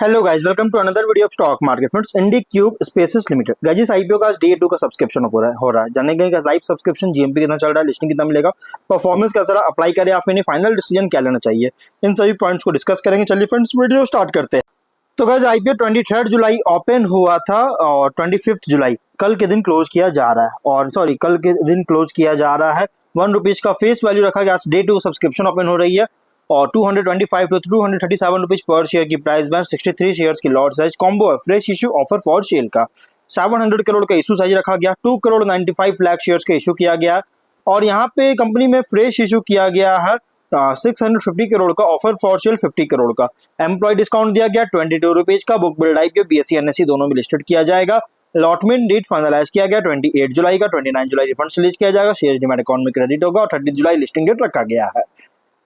Hello guys, welcome to another video of stock market friends. IndiQube spaces limited guys, इस IPO का आज day 2 का subscription हो रहा है। जानेंगे कि लाइव सब्सक्रिप्शन जीएमपी कितना चल रहा है, लिस्टिंग कितना मिलेगा, परफॉर्मेंस कैसा रहा, अप्लाई करें या फिर नहीं, फाइनल डिसीजन क्या लेना चाहिए, इन सभी पॉइंट्स को डिस्कस करेंगे। चलिए फ्रेंड्स, वीडियो स्टार्ट करते हैं। तो गाइस, आईपीओ 23 जुलाई ओपन हुआ था और 25 जुलाई कल के दिन क्लोज किया जा रहा है, कल के दिन क्लोज किया जा रहा है। ₹1 का फेस वैल्यू रखा गया। डे 2 सब्सक्रिप्शन ओपन हो रही है और 225 टू 237 रुपीज पर शेयर की प्राइस बैंड, 63 शेयर्स की लॉट साइज, कॉम्बो है fresh issue offer for sale का। 700 करोड़ का इशू साइज रखा गया। 2 करोड़ 95 लाख शेयर्स का इशू किया गया और यहाँ पे कंपनी में फ्रेश इशू किया गया है 650 करोड़ का, ऑफर फॉर सेल 50 करोड़ का। एम्प्लॉय डिस्काउंट दिया गया 22 रुपीज का। Book build IPO BSE NSE दोनों में लिस्टेड किया जाएगा। अलॉटमेंट डेट फाइनलाइज किया गया 28 जुलाई का। 29 जुलाई रिफंड रिलीज किया जाएगा। शेयर डिमेट अकाउंट में क्रेडिट होगा और 30 जुलाई लिस्टिंग डेट रखा गया है।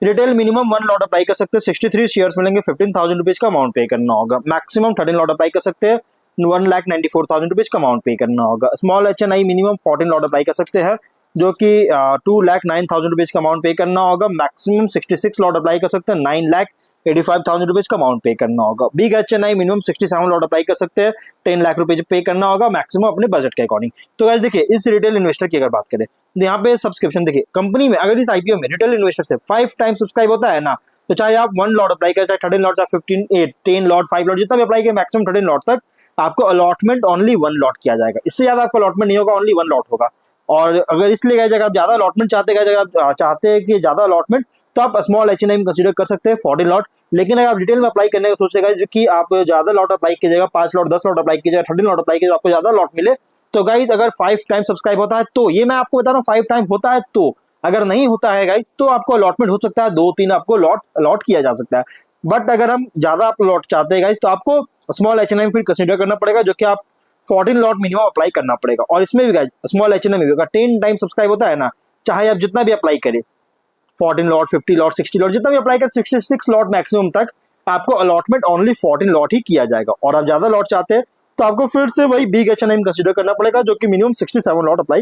रिटेल मिनिमम 1 लॉट अप्लाई कर सकते हैं, 63 शेयर्स मिलेंगे, 15,000 रुपीज का अमाउंट पे करना होगा। मैक्सिमम 13 लॉट अप्लाई कर सकते हैं, 1,94,000 रुपीज का अमाउंट पे करना होगा। Small HNI minimum 14 lot apply कर सकते हैं, जो कि 2,09,000 रुपीज का अमाउंट पे करना होगा। मैक्सिमम 66 लॉट अप्लाई कर सकते हैं, 9,85,000 रुपीज का अमाउंट पे करना होगा। Big HNI minimum 67 lot apply कर सकते हैं, 10 लाख रुपए पे करना होगा, मैक्सिमम अपने बजट के अकॉर्डिंग। तो गाइस देखिए, इस रिटेल इन्वेस्टर की अगर बात करें, यहाँ पे सब्सक्रिप्शन देखिए, कंपनी में अगर इस आईपीओ में रिटेल इन्वेस्टर से 5 टाइम सब्सक्राइब होता है ना, तो चाहे आप 1 लॉट अप्लाई करें, चाहे 13 लॉट, चाहे 15, 10 लॉट, 5 लॉट, जितना भी अप्लाई करें, मैक्सिमम 13 लॉट तक आपको अलॉटमेंट ओनली 1 लॉट किया जाएगा। इससे ज्यादा आपको अलॉटमेंट नहीं होगा, ओनली 1 लॉट होगा। और अगर इसलिए कहा जाएगा आप ज्यादा अलॉटमेंट चाहते हैं, अगर आप चाहते हैं कि ज्यादा अलॉटमेंट, तो आप स्मॉल एचएनआई में कंसीडर कर सकते हैं 14 लॉट। लेकिन अगर आप डिटेल में अप्लाई करने का सोचेगा कि आप ज्यादा लॉट अप्लाई कीजिएगा, 5 लॉट, 10 लॉट अप्लाई कीजिएगा, 13 लॉट अप्लाई कीजिएगा, आपको ज्यादा लॉट मिले, तो गाइज अगर 5 टाइम सब्सक्राइब होता है, तो ये मैं आपको बता रहा हूँ 5 टाइम होता है, तो अगर नहीं होता है गाइज, तो आपको अलॉटमेंट हो सकता है 2-3 आपको लॉट किया जा सकता है। बट अगर हम ज्यादा आप लॉट चाहते हैं गाइज, तो आपको स्मॉल एचएनआई फिर कंसीडर करना पड़ेगा, जो कि आप 14 लॉट मिनिमम अप्लाई करना पड़ेगा। और इसमें भी गाइज स्मॉल एचएनआई में भी अगर 10 टाइम सब्सक्राइब होता है ना, चाहे आप जितना भी अप्लाई करें, 14 लॉट, 50 लॉट, 60 लॉट, जितना भी अप्लाई कर, 66 लॉट मैक्सिमम तक आपको अलॉटमेंट ओनली 14 लॉट ही किया जाएगा। और आप ज्यादा लॉट चाहते हैं, तो आपको फिर से वही बिग एचएनआई में कंसीडर करना पड़ेगा, जो कि मिनिमम 67 लॉट अप्लाई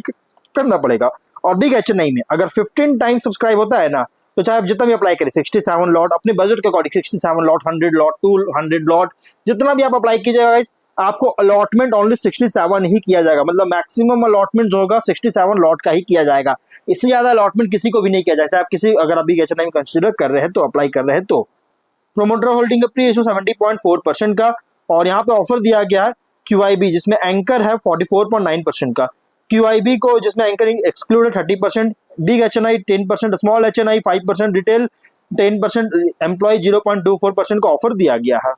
करना पड़ेगा। और बिग एचएनआई में अगर 15 टाइम सब्सक्राइब होता है ना, तो चाहे आप जितना भी अप्लाई करें, 67 लॉट, अपने बजट के अकॉर्डिंग 67 लॉट, 100 लॉट, 200 लॉट, जितना भी आप अप्लाई कीजिएगा, आपको अलॉटमेंट ओनली 67 ही किया जाएगा। मतलब मैक्सिमम अलॉटमेंट जो होगा 67 लॉट का ही किया जाएगा। इससे ज्यादा अलॉटमेंट किसी को भी नहीं किया जाएगा। आप किसी, अगर आप बिग एचएनआई में कंसीडर कर रहे हैं, तो अप्लाई कर रहे हैं, तो प्रोमोटर होल्डिंग का प्री इशू 70.4% का। और यहाँ पे ऑफर दिया गया है क्यूआईबी, जिसमें एंकर है 44.9% का। क्यूआईबी को जिसमें anchoring excluded 30%, big HNI 10%, small HNI 5%, retail 10%, employ 0.24% का ऑफर दिया गया है।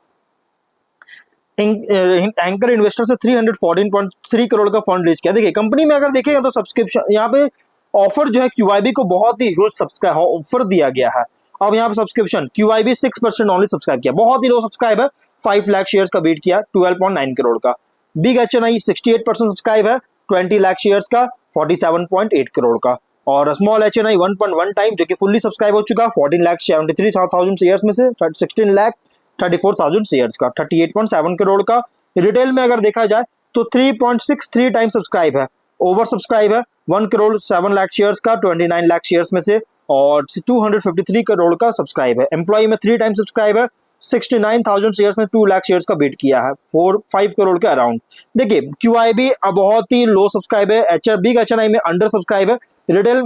एंकर इन्वेस्टर से 314.3 करोड़ का फंड रेज किया। देखिए, कंपनी में अगर देखेगा तो सब्सक्रिप्शन यहाँ पे ऑफर जो है क्यूआईबी को बहुत ही ह्यूज सब्सक्राइब ऑफर दिया गया है। अब यहाँ पे सब्सक्रिप्शन क्यूआईबी 6% ओनली सब्सक्राइब किया, बहुत ही लो सब्सक्राइब है। 5 लाख शेयर्स का बीट किया, 12.9 करोड़ का। बिग एचएनआई 68% सब्सक्राइब है, 20 लाख शेयर्स का, 47.8 करोड़ का। और स्मॉल एचएनआई 1.1 टाइम, जो कि फुल्ली सब्सक्राइब हो चुका, 14,73,000 शेयर्स में से 16,34,000 शेयर्स का, 38.7 करोड़ का। रिटेल में अगर देखा जाए तो 3.63 टाइम सब्सक्राइब है, ओवर सब्सक्राइब है, 1 करोड़ 7 लाख शेयर्स का, 29 लाख शेयर्स में से, और 253 करोड़ का सब्सक्राइब है। एम्प्लॉय में 3 टाइम सब्सक्राइब है, 69,000 शेयर्स में 2 लाख शेयर्स का बीट किया है, 5 करोड़ के अराउंड। देखिए, क्यूआईबी बहुत ही लो सब्सक्राइब है, बिग एचएनआई में अंडर सब्सक्राइब है, retail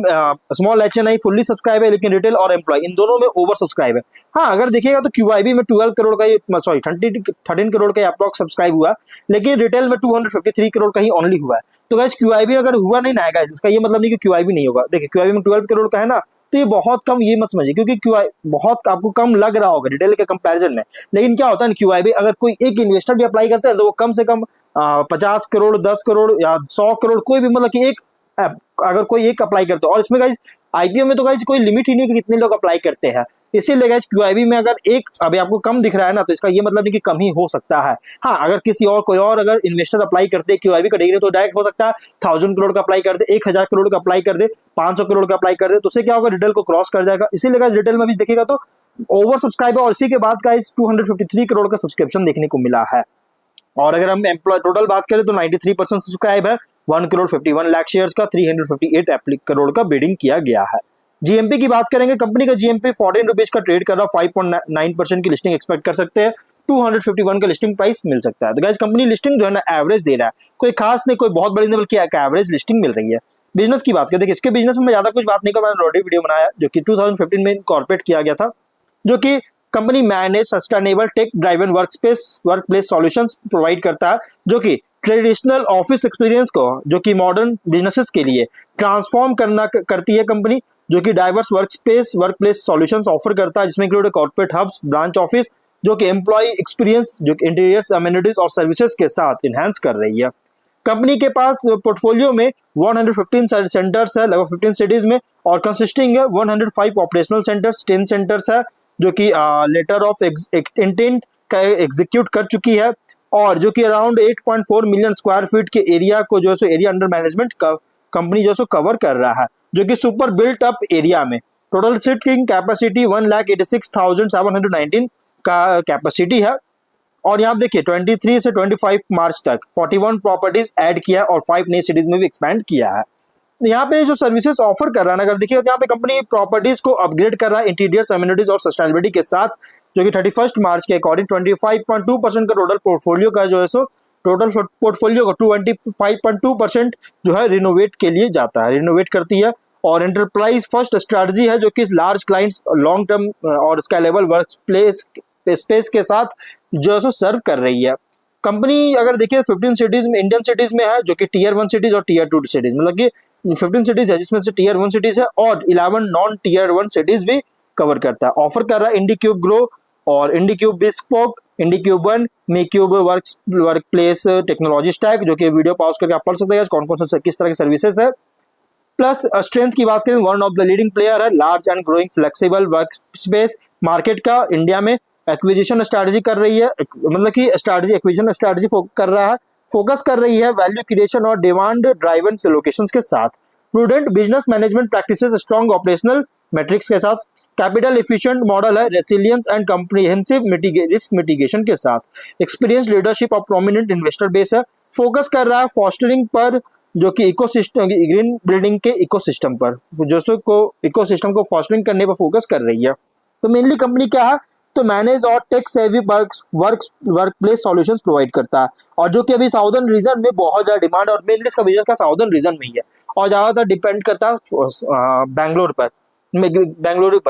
small HNI fully subscribe है, लेकिन रिटेल और एम्प्लॉय इन दोनों में ओवर सब्सक्राइब है। हाँ, अगर देखिएगा तो क्यूआईबी में 12 करोड़ का, 13 करोड़ का अप्रॉक्स सब्सक्राइब हुआ, लेकिन रिटेल में 253 करोड़ का ही ओनली हुआ है। तो गाइस, क्यूआईबी अगर हुआ नहीं ना गाइस, इसका ये मतलब नहीं कि क्यूआईबी नहीं होगा। देखिए, क्यूआईबी में 12 करोड़ का है ना, तो ये बहुत कम, ये मत समझिए, क्योंकि क्यूआई बहुत आपको कम लग रहा होगा रिटेल के कंपैरिजन में। लेकिन क्या होता है, क्यूआईबी अगर कोई एक इन्वेस्टर भी अप्लाई करता है, तो वो कम से कम 50 करोड़, 10 करोड़ या 100 करोड़, कोई भी, मतलब कि एक अगर कोई एक अप्लाई करते हो। और इसमें गाइज आईपीओ में तो गाइज कोई लिमिट ही नहीं कि कितने लोग अप्लाई करते हैं। इसीलिए गाइज क्यूआईबी में अगर एक अभी आपको कम दिख रहा है ना, तो इसका ये मतलब नहीं कि कम ही हो सकता है। हाँ, अगर किसी और कोई और अगर इन्वेस्टर अप्लाई करते हैं क्यूआईबी कैटेगरी, तो डायरेक्ट हो सकता है 1000 करोड़ का अप्लाई कर दे, 1000 करोड़ का अप्लाई कर दे, 500 करोड़ का अप्लाई कर दे, तो उससे क्या होगा, रिटेल को क्रॉस कर जाएगा। इसीलिए गाइज रिटेल में भी देखिएगा तो ओवर सब्सक्राइब है, और इसी के बाद गाइज 253 करोड़ का सब्सक्रिप्शन देखने को मिला है। और अगर हम एम्प्लॉय टोटल बात करें तो 93% सब्सक्राइब है, 1 करोड़ 51 लाख शेयर्स का, 358 करोड़ का बिडिंग किया गया है। जीएमपी की बात करेंगे, कंपनी का जीएमपी 14 रुपीज का ट्रेड कर रहा है, 5.9% की लिस्टिंग एक्सपेक्ट कर सकते हैं। 251 का लिस्टिंग प्राइस मिल सकता है। तो गाइस कंपनी लिस्टिंग जो है ना एवरेज दे रहा है, कोई खास नहीं, कोई बहुत बड़ी नहीं, बल्कि एक एवरेज लिस्टिंग मिल रही है। बिजनेस की बात करें, देखिए इसके बिजनेस में मैं ज्यादा कुछ बात नहीं कर, मैंने ऑलरेडी वीडियो बनाया जो कि 2015 में इनकॉर्पोरेट किया गया था, जो कि company manage sustainable tech driven workplace solutions provide करता है, जो कि ट्रेडिशनल ऑफिस एक्सपीरियंस को जो कि मॉडर्न बिजनेसेस के लिए ट्रांसफॉर्म करती है कंपनी, जो कि diverse workplace solutions offer करता है, जिसमें include corporate hubs, branch office, जो कि एम्प्लॉय एक्सपीरियंस जो कि इंटीरियर्स, अमेनिटीज और सर्विसेज के साथ इनहेंस कर रही है। कंपनी के पास पोर्टफोलियो में 115 सेंटर्स है लगभग 15 सिटीज में, और कंसिस्टिंग है 105 ऑपरेशनल सेंटर्स, 10 सेंटर्स है जो कि लेटर ऑफ इंटेंट का एग्जीक्यूट कर चुकी है, और जो कि अराउंड 8.4 मिलियन स्क्वायर फीट के एरिया को जो है एरिया अंडर मैनेजमेंट का कंपनी जो है कवर कर रहा है, जो कि सुपर बिल्ट अप एरिया में टोटल सीटिंग कैपेसिटी 1,86,719 का कैपेसिटी है। और यहाँ देखिए 23 से 25 मार्च तक 41 प्रॉपर्टीज ऐड किया और 5 नई सिटीज में भी एक्सपैंड किया है। यहाँ पे जो सर्विसेज ऑफर कर रहा है, अगर देखिए यहाँ पे कंपनी प्रॉपर्टीज को अपग्रेड कर रहा है इंटीरियर्स, अम्यूनिटीज और सस्टेनेबिलिटी के साथ, जो कि 31 मार्च के अकॉर्डिंग 25.2% का टोटल पोर्टफोलियो का जो है टोटल पोर्टफोलियो को 25.2% जो है रिनोवेट के लिए जाता है, रिनोवेट करती है। और एंटरप्राइज फर्स्ट स्ट्रेटजी है जो कि लार्ज क्लाइंट्स लॉन्ग टर्म और स्केलेबल वर्क प्लेस स्पेस के साथ जो है सर्व कर रही है। कंपनी अगर देखिए 15 सिटीज में, इंडियन सिटीज में है, जो कि टीयर 1 सिटीज और टीयर 2 सिटीज, मतलब कि 15 सिटीज है जिसमें से टीयर 1 सिटीज है और 11 नॉन टीयर 1 सिटीज भी कवर करता है। ऑफर कर रहा है इंडीक्यूब ग्रो और इंडीक्यूब बिस्पोक, इंडीक्यूब वन, मेक्यूब वर्क प्लेस टेक्नोलॉजी स्टैक, जो कि वीडियो पॉज करके आप पढ़ सकते हैं कौन कौन से किस तरह की सर्विसेज है। प्लस स्ट्रेंथ की बात करें, one of the leading player है large and growing flexible workspace market का इंडिया में। एक्विजिशन स्ट्रैटेजी कर रही है, मतलब कि स्ट्रैटेजी एक्विजिशन स्ट्रैटेजी फोकस कर रही है वैल्यू क्रिएशन और डिमांड ड्राइवन लोकेशंस के साथ, prudent business management practices, strong operational matrix के साथ, कैपिटल एफिशिएंट मॉडल है, resilience and comprehensive risk mitigation के साथ, एक्सपीरियंस लीडरशिप और प्रोमिनेंट इन्वेस्टर बेस है। फोकस कर रहा है फॉस्टरिंग पर, जो कि इकोसिस्टम ग्रीन बिल्डिंग के इकोसिस्टम पर, जो को इकोसिस्टम को फॉस्टरिंग करने पर फोकस कर रही है। तो मेनली कंपनी क्या है, तो मैनेज और tech savvy work place solutions provide करता है, और जो कि अभी साउदर्न रीजन में बहुत ज्यादा डिमांड, और मेनली इसका बिजनेस का साउदर्न रीजन में ही है और ज्यादातर डिपेंड करता है बेंगलोर पर,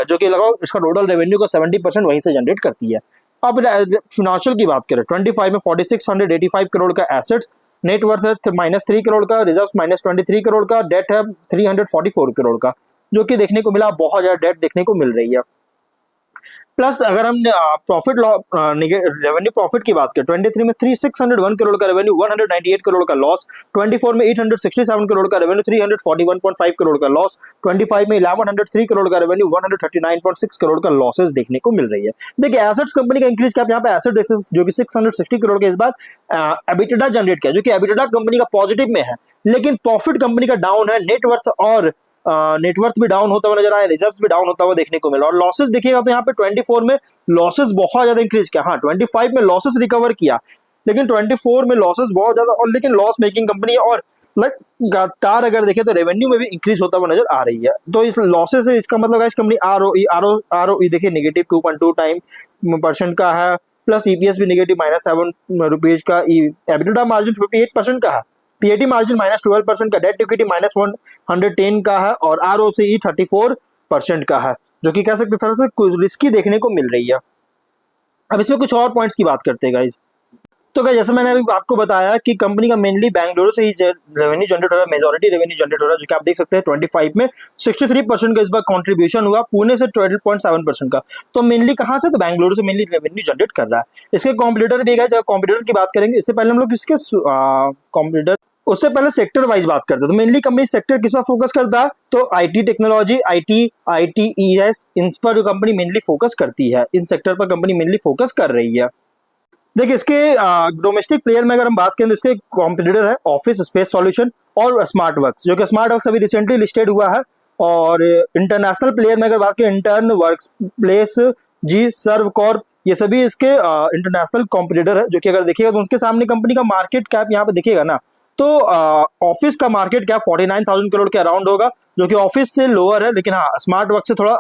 जो कि लगाओ इसका टोटल रेवेन्यू का 70% वहीं से जनरेट करती है। अब फिनेंशियल की बात करें, 25 में 4685 करोड़ का एसेट्स, नेट वर्थ है -3 करोड़ का, रिजर्व -23 करोड़ का, डेट है 344 करोड़ का, जो कि देखने को मिला बहुत ज्यादा डेट देखने को मिल रही है। प्लस अगर हम प्रॉफिट रेवेन्यू प्रॉफिट की बात करें, 23 में 601 करोड़ का रेवेन्यू, 198 करोड़ का लॉस, 24 में 867 करोड़ का रेवेन्यू, 341.5 करोड़ का लॉस, 25 में 1103 करोड़ का रेवेन्यू, 139.6 करोड़ का लॉसेस देखने को मिल रही है। देखिए एसेट्स कंपनी का इंक्रीज क्या, यहाँ पे एसेट देख सकते जो कि 660 करोड़ के इस बार एबिटेडा जनरेट किया, जो कि एबिटेडा कंपनी का पॉजिटिव में है, लेकिन प्रॉफिट कंपनी का डाउन है, नेटवर्थ और नेटवर्थ भी डाउन होता हुआ नजर आया, रिजर्व्स भी डाउन होता हुआ देखने को मिला। और लॉसेस देखिएगा तो यहाँ पे 24 में लॉसेस बहुत ज्यादा इंक्रीज किया, हाँ 25 में लॉसेस रिकवर किया, लेकिन 24 में लॉसेस बहुत ज्यादा, और लेकिन लॉस मेकिंग कंपनी है, और लगातार अगर देखें तो रेवेन्यू में भी इंक्रीज होता हुआ नजर आ रही है। तो इस लॉसेस से इसका मतलब इस कंपनी आरओई देखिए नेगेटिव 2.2% का है, प्लस ईपीएस भी नेगेटिव -7 रुपीज का, एबिटेडा मार्जिन 58% का है, पीएटी मार्जिन -12% का, डेट इक्विटी -110 का है, और आरओसीई 34% का है, जो कि कह सकते थोड़ा सा कुछ रिस्की देखने को मिल रही है। अब इसमें कुछ और पॉइंट्स की बात करते हैं गाइस। तो गाइस जैसे मैंने अभी आपको बताया कि कंपनी का मेनली बेंगलुरु से ही रेवेन्यू जनरेट हो रहा है, मेजॉरिटी रेवेन्यू जनरेट हो रहा है, जो कि आप देख सकते हैं 25 में 63% का इस बार कंट्रीब्यूशन हुआ, पुणे से 12.7% का। तो मेनली कहाँ से, तो बेंगलुरु से मेनली रेवेन्यू जनरेट कर रहा है। इसके कॉम्पिटिटर भी है, जब कॉम्पिटिटर की बात करेंगे इससे पहले हम लोग इसके कॉम्पिटिटर उससे पहले सेक्टर वाइज बात करते हैं। तो मेनली कंपनी सेक्टर किस पर फोकस करता है, तो आईटी टेक्नोलॉजी, आईटीईएस, इन पर जो कंपनी मेनली फोकस करती है, इन सेक्टर पर कंपनी मेनली फोकस कर रही है। देखिए इसके डोमेस्टिक प्लेयर में अगर हम बात करें तो इसके कॉम्पिटिटर है ऑफिस स्पेस सॉल्यूशन और स्मार्ट वर्क्स, जो कि स्मार्ट वर्क्स अभी रिसेंटली लिस्टेड हुआ है। और इंटरनेशनल प्लेयर में अगर बात करें, इंटर्न वर्क प्लेस, जी सर्व कॉर्प, ये सभी इसके इंटरनेशनल कॉम्पिटिटर है, जो कि अगर देखिएगा तो उनके सामने कंपनी का मार्केट कैप यहाँ पे देखिएगा ना, तो ऑफिस का मार्केट कैप 49,000 करोड़ के अराउंड होगा, जो कि ऑफिस से लोअर है, लेकिन हाँ स्मार्ट वर्क से थोड़ा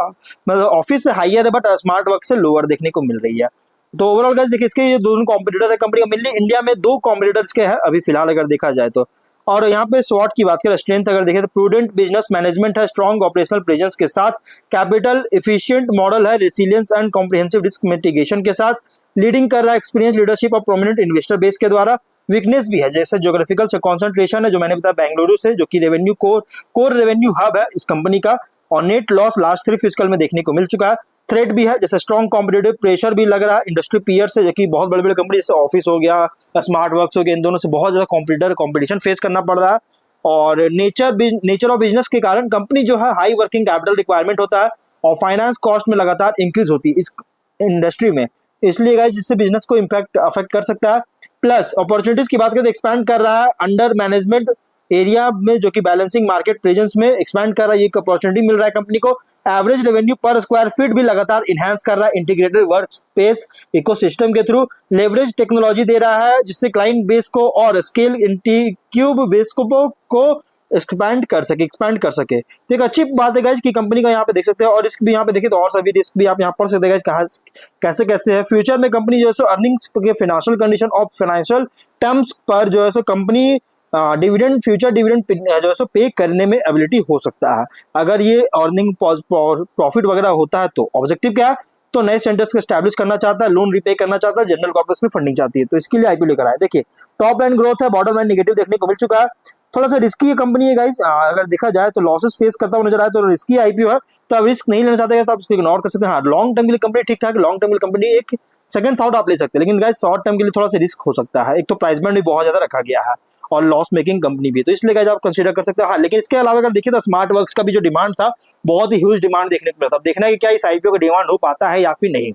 मतलब ऑफिस से हाईयर है, बट स्मार्ट वर्क से लोअर देखने को मिल रही है। तो ओवरऑल गाइस देखिए इसके ये दोनों कॉम्पिटिटर है कंपनी का, मेनली इंडिया में 2 कॉम्पिटिटर्स के हैं अभी फिलहाल अगर देखा जाए तो। और यहाँ पे स्वॉट की बात करें, स्ट्रेंथ अगर देखें तो प्रूडेंट बिजनेस मैनेजमेंट है, स्ट्रॉन्ग ऑपरेशनल प्रेजेंस के साथ, कैपिटल एफिशिएंट मॉडल है, resilience and comprehensive risk mitigation के साथ, लीडिंग कर रहा है एक्सपीरियंस लीडरशिप और प्रोमिनेंट इन्वेस्टर बेस के द्वारा। वीकनेस भी है जैसे ज्योग्राफिकल से कॉन्सेंट्रेशन है, जो मैंने बताया बेंगलुरु से, जो कि रेवेन्यू कोर रेवेन्यू हब है इस कंपनी का, और नेट लॉस लास्ट 3 फिस्कल में देखने को मिल चुका है। थ्रेट भी है जैसे स्ट्रॉन्ग कॉम्पिटेटिव प्रेशर भी लग रहा है इंडस्ट्री पीयर से, जो कि बहुत बड़े बड़े कंपनी जैसे ऑफिस हो गया, स्मार्ट वर्क्स हो गया, इन दोनों से बहुत ज्यादा कॉम्पिटिशन फेस करना पड़ रहा है। और नेचर ऑफ बिजनेस के कारण कंपनी जो है हाई वर्किंग कैपिटल रिक्वायरमेंट होता है और फाइनेंस कॉस्ट में लगातार इंक्रीज होती है इस इंडस्ट्री में, इसलिए गाइस जिससे बिजनेस को इम्पैक्ट अफेक्ट कर सकता है। प्लस अपॉर्चुनिटीज की बात करें तो एक्सपैंड कर रहा है अंडर मैनेजमेंट एरिया में, जो कि बैलेंसिंग मार्केट प्रेजेंस में एक्सपैंड कर रहा है, ये अपॉर्चुनिटी मिल रहा है कंपनी को। एवरेज रेवेन्यू पर स्क्वायर फीट भी लगातार इनहैंस कर रहा है इंटीग्रेटेड वर्क स्पेस इकोसिस्टम के थ्रू। लेवरेज टेक्नोलॉजी दे रहा है जिससे क्लाइंट बेस को और स्केल क्यूब बेस को एक्सपैंड कर सके। तो एक अच्छी बात है गाइस कि कंपनी का यहाँ पे देख सकते हैं, और रिस्क भी यहाँ पे देखें तो और सभी रिस्क भी आप यहाँ पढ़ सकते हैं गाइस कैसे कैसे है। फ्यूचर में कंपनी जो है सो अर्निंग्स के फाइनेंशियल कंडीशन और फाइनेंशियल टर्म्स पर जो है so company dividend future dividend जो है सो पे करने में एबिलिटी हो सकता है अगर ये अर्निंग प्रॉफिट वगैरह होता है तो। ऑब्जेक्टिव क्या है, तो नए सेंटर्स को स्टैब्लिश करना चाहता है, लोन रिपे करना चाहता है, जनरल कॉर्पोरेशन में फंडिंग चाहती है, तो इसके लिए आईपीओ लेकर आया। देखिए टॉप लाइन ग्रोथ है, बॉटम लाइन नेगेटिव देखने को मिल चुका है, थोड़ा सा रिस्की ये कंपनी है गाइस, अगर देखा जाए तो लॉसेस फेस करता हुआ नजर आए तो रिस्की आईपीओ है, तो आप रिस्क नहीं लेना चाहते तो आप इसको इग्नोर कर सकते हैं। हाँ लॉन्ग टर्म के लिए कंपनी ठीक ठाक, लॉन्ग टर्म के लिए कंपनी एक सेकंड थॉट आप ले सकते हैं, लेकिन गाइस शॉर्ट टर्म के लिए थोड़ा सा रिस्क हो सकता है। एक तो प्राइस बैंड भी बहुत ज्यादा रखा गया है और लॉस मेकिंग कंपनी भी, तो इसलिए गाइस आप कंसीडर कर सकते हैं। हाँ लेकिन इसके अलावा अगर देखिए तो स्मार्ट वर्क्स का भी जो डिमांड था बहुत ही ह्यूज डिमांड देखने को मिला था। अब देखना है कि क्या इस आईपीओ का डिमांड हो पाता है या फिर नहीं,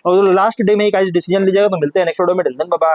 और लास्ट डे में ही गाइस डिसीजन लीजिएगा। तो मिलते हैं नेक्स्ट वीडियो में, टिल देन बाय बाय।